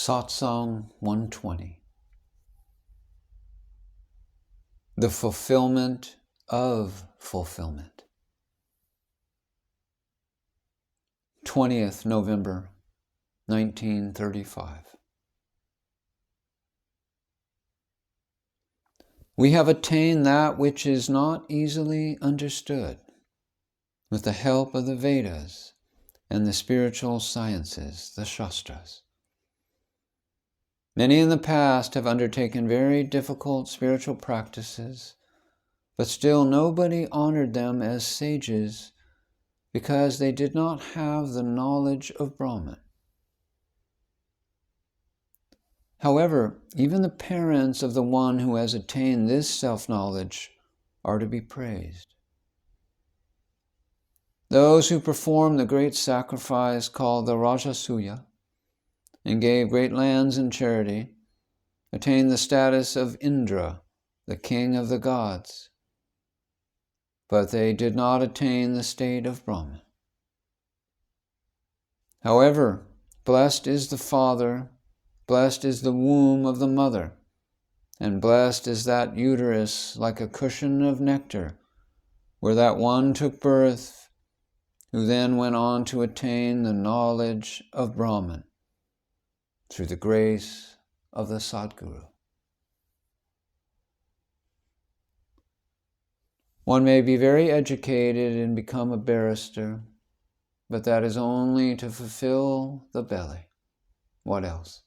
Satsang-120. The fulfillment of fulfillment. 20th November, 1935. We have attained that which is not easily understood with the help of the Vedas and the spiritual sciences, the Shastras. Many in the past have undertaken very difficult spiritual practices, but still nobody honored them as sages because they did not have the knowledge of Brahman. However, even the parents of the one who has attained this self-knowledge are to be praised. Those who performed the great sacrifice called the Rajasuya and gave great lands in charity attained the status of Indra, the king of the gods, but they did not attain the state of Brahman. However, blessed is the father, blessed is the womb of the mother, and blessed is that uterus like a cushion of nectar, where that one took birth, who then went on to attain the knowledge of Brahman through the grace of the Sadguru. One may be very educated and become a barrister, but that is only to fulfill the belly. What else?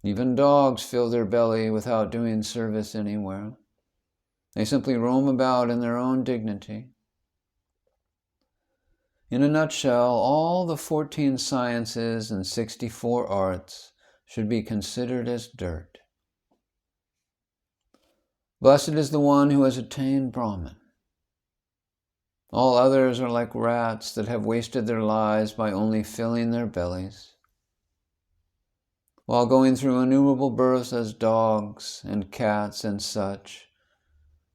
Even dogs fill their belly without doing service anywhere. They simply roam about in their own dignity. In a nutshell, all the 14 sciences and 64 arts should be considered as dirt. Blessed is the one who has attained Brahman. All others are like rats that have wasted their lives by only filling their bellies. While going through innumerable births as dogs and cats and such,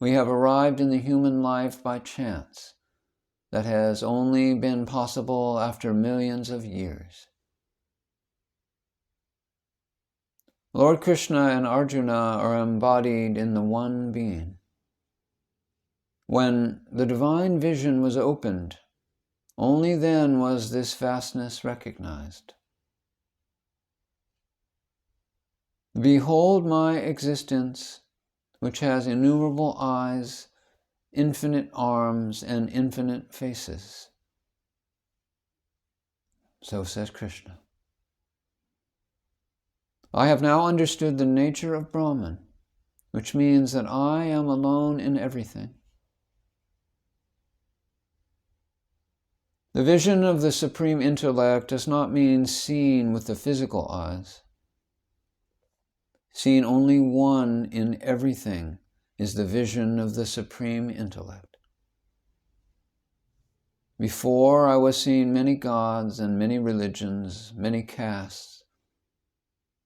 we have arrived in the human life by chance that has only been possible after millions of years. Lord Krishna and Arjuna are embodied in the one being. When the divine vision was opened, only then was this vastness recognized. Behold my existence, which has innumerable eyes, infinite arms, and infinite faces. So says Krishna. I have now understood the nature of Brahman, which means that I am alone in everything. The vision of the Supreme Intellect does not mean seen with the physical eyes. Seen only one in everything is the vision of the Supreme Intellect. Before, I was seeing many gods and many religions, many castes,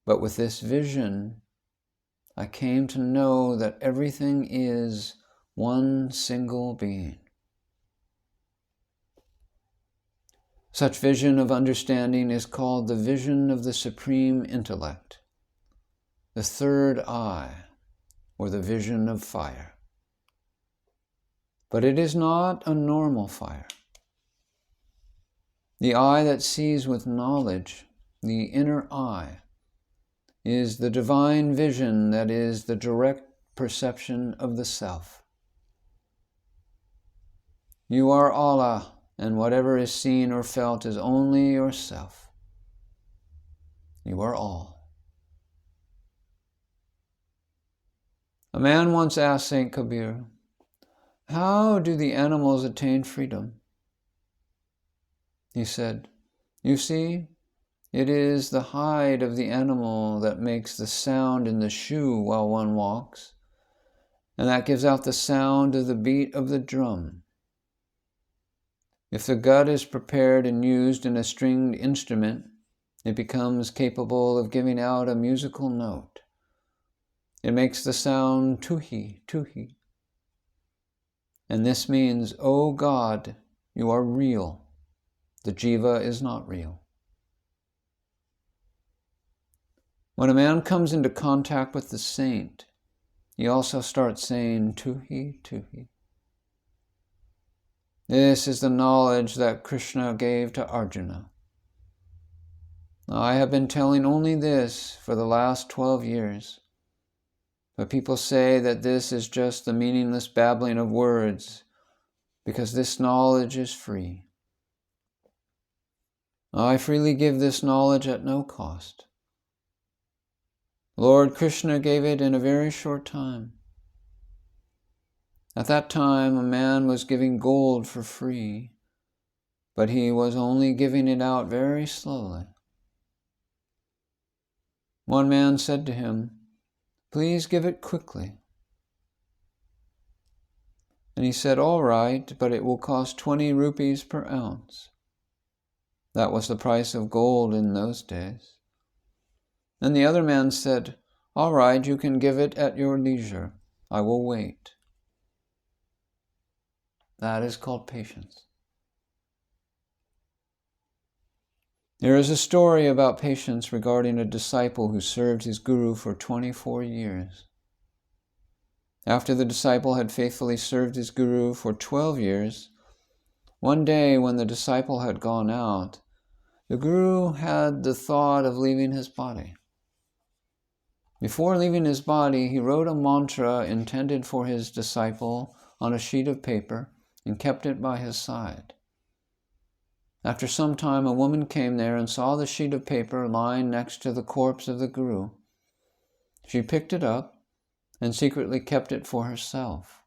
but with this vision, I came to know that everything is one single being. Such vision of understanding is called the vision of the Supreme Intellect, the third eye, or the vision of fire. But it is not a normal fire. The eye that sees with knowledge, the inner eye, is the divine vision that is the direct perception of the self. You are Allah, and whatever is seen or felt is only yourself. You are all. A man once asked Saint Kabir, "How do the animals attain freedom?" He said, "You see, it is the hide of the animal that makes the sound in the shoe while one walks, and that gives out the sound of the beat of the drum. If the gut is prepared and used in a stringed instrument, it becomes capable of giving out a musical note. It makes the sound tuhi, tuhi. And this means, O God, you are real. The jiva is not real." When a man comes into contact with the saint, he also starts saying, Tuhi, Tuhi. This is the knowledge that Krishna gave to Arjuna. I have been telling only this for the last 12 years, but people say that this is just the meaningless babbling of words because this knowledge is free. I freely give this knowledge at no cost. Lord Krishna gave it in a very short time. At that time, a man was giving gold for free, but he was only giving it out very slowly. One man said to him, Please give it quickly. And he said, All right, but it will cost 20 rupees per ounce. That was the price of gold in those days. Then the other man said, All right, you can give it at your leisure. I will wait. That is called patience. There is a story about patience regarding a disciple who served his guru for 24 years. After the disciple had faithfully served his guru for 12 years, one day when the disciple had gone out, the guru had the thought of leaving his body. Before leaving his body, he wrote a mantra intended for his disciple on a sheet of paper and kept it by his side. After some time, a woman came there and saw the sheet of paper lying next to the corpse of the guru. She picked it up and secretly kept it for herself.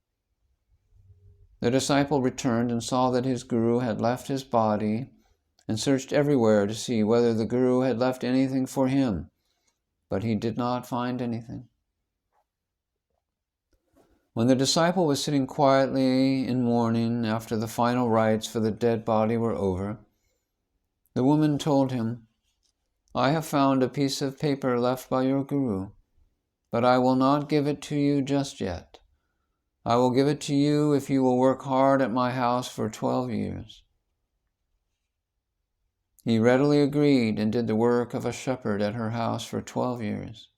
The disciple returned and saw that his guru had left his body and searched everywhere to see whether the guru had left anything for him, but he did not find anything. When the disciple was sitting quietly in mourning after the final rites for the dead body were over, the woman told him, I have found a piece of paper left by your guru, but I will not give it to you just yet. I will give it to you if you will work hard at my house for 12 years. He readily agreed and did the work of a shepherd at her house for 12 years.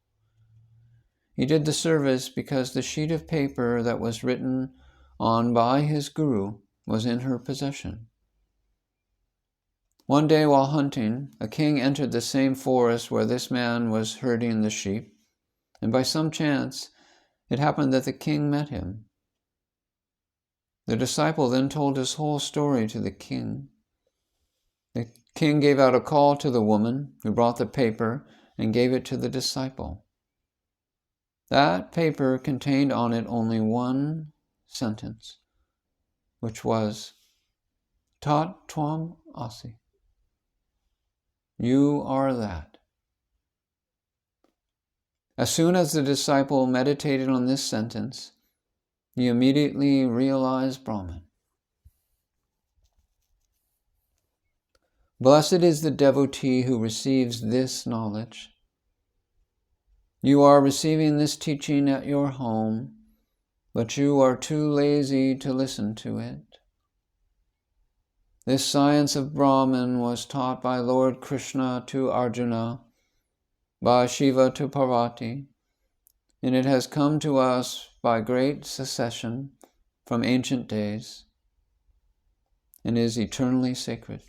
He did the service because the sheet of paper that was written on by his guru was in her possession. One day while hunting, a king entered the same forest where this man was herding the sheep, and by some chance it happened that the king met him. The disciple then told his whole story to the king. The king gave out a call to the woman who brought the paper and gave it to the disciple. That paper contained on it only one sentence, which was, Tat Tvam Asi. You are that. As soon as the disciple meditated on this sentence, he immediately realized Brahman. Blessed is the devotee who receives this knowledge. You are receiving this teaching at your home, but you are too lazy to listen to it. This science of Brahman was taught by Lord Krishna to Arjuna, by Shiva to Parvati, and it has come to us by great succession from ancient days, and is eternally sacred.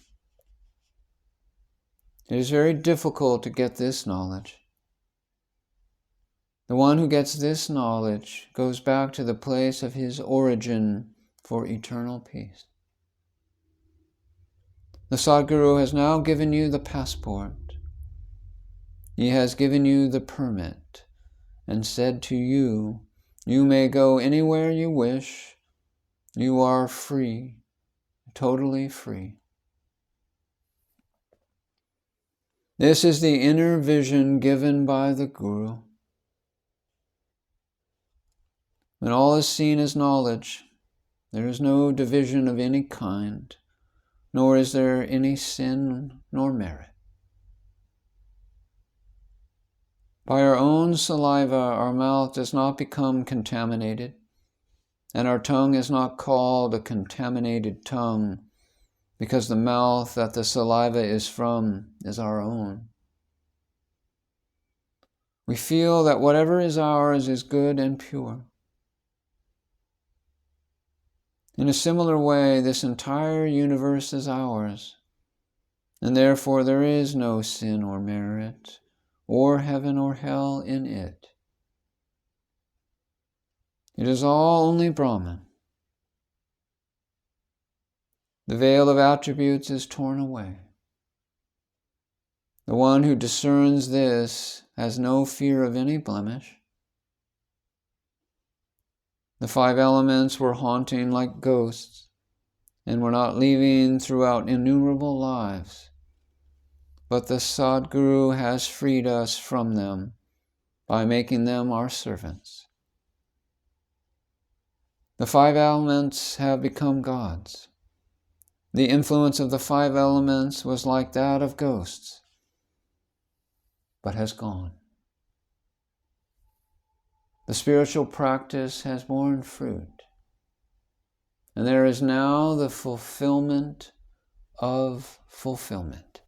It is very difficult to get this knowledge. The one who gets this knowledge goes back to the place of his origin for eternal peace. The Sadguru has now given you the passport. He has given you the permit and said to you, you may go anywhere you wish. You are free, totally free. This is the inner vision given by the Guru. When all is seen as knowledge, there is no division of any kind, nor is there any sin nor merit. By our own saliva, our mouth does not become contaminated, and our tongue is not called a contaminated tongue, because the mouth that the saliva is from is our own. We feel that whatever is ours is good and pure. In a similar way, this entire universe is ours, and therefore there is no sin or merit, or heaven or hell in it. It is all only Brahman. The veil of attributes is torn away. The one who discerns this has no fear of any blemish. The 5 elements were haunting like ghosts and were not leaving throughout innumerable lives, but the Sadguru has freed us from them by making them our servants. The 5 elements have become gods. The influence of the 5 elements was like that of ghosts, but has gone. The spiritual practice has borne fruit, and there is now the fulfillment of fulfillment.